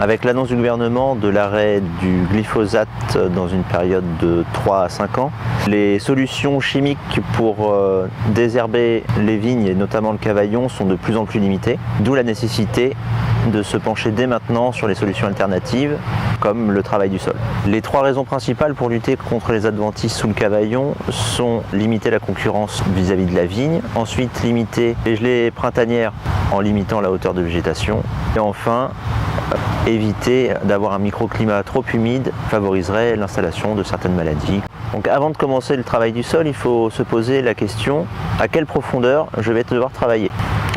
Avec l'annonce du gouvernement de l'arrêt du glyphosate dans une période de 3 à 5 ans, les solutions chimiques pour désherber les vignes et notamment le cavaillon sont de plus en plus limitées, d'où la nécessité de se pencher dès maintenant sur les solutions alternatives comme le travail du sol. Les 3 raisons principales pour lutter contre les adventices sous le cavaillon sont limiter la concurrence vis-à-vis de la vigne, ensuite limiter les gelées printanières en limitant la hauteur de végétation et enfin éviter d'avoir un microclimat trop humide favoriserait l'installation de certaines maladies. Donc avant de commencer le travail du sol, il faut se poser la question à quelle profondeur je vais devoir travailler.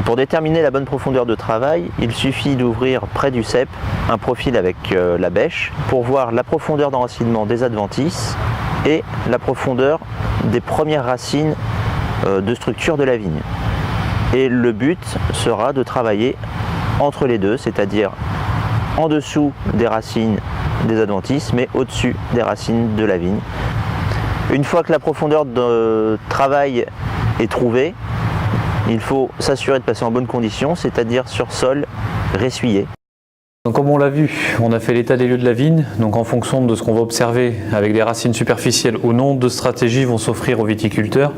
Pour déterminer la bonne profondeur de travail, il suffit d'ouvrir près du cep un profil avec la bêche pour voir la profondeur d'enracinement des adventices et la profondeur des premières racines de structure de la vigne. Et le but sera de travailler entre les deux, c'est-à-dire en dessous des racines des adventices, mais au-dessus des racines de la vigne. Une fois que la profondeur de travail est trouvée, il faut s'assurer de passer en bonnes conditions, c'est-à-dire sur sol ressuyé. Donc comme on l'a vu, on a fait l'état des lieux de la vigne. Donc en fonction de ce qu'on va observer avec des racines superficielles ou non, 2 stratégies vont s'offrir aux viticulteurs.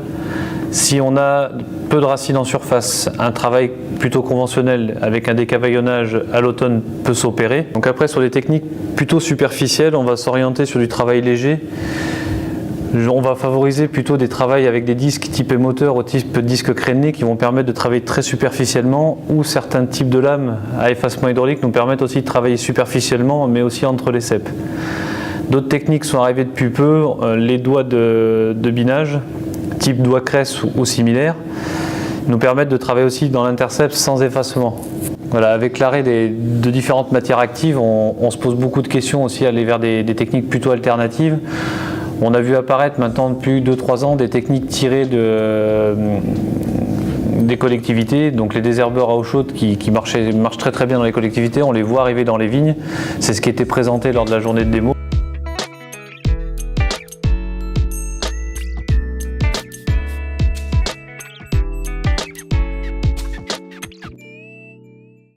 Si on a peu de racines en surface, un travail plutôt conventionnel avec un décavaillonnage à l'automne peut s'opérer. Donc après, sur des techniques plutôt superficielles, on va s'orienter sur du travail léger. On va favoriser plutôt des travails avec des disques type émoteur ou type disque créné qui vont permettre de travailler très superficiellement, ou certains types de lames à effacement hydraulique nous permettent aussi de travailler superficiellement mais aussi entre les ceps. D'autres techniques sont arrivées depuis peu, les doigts de binage type doigt cresse ou similaire nous permettent de travailler aussi dans l'intercept sans effacement. Voilà, avec l'arrêt de différentes matières actives, on se pose beaucoup de questions aussi à aller vers des techniques plutôt alternatives. On a vu apparaître maintenant depuis 2-3 ans des techniques tirées des collectivités, donc les désherbeurs à eau chaude qui marchent très très bien dans les collectivités, on les voit arriver dans les vignes, c'est ce qui était présenté lors de la journée de démo.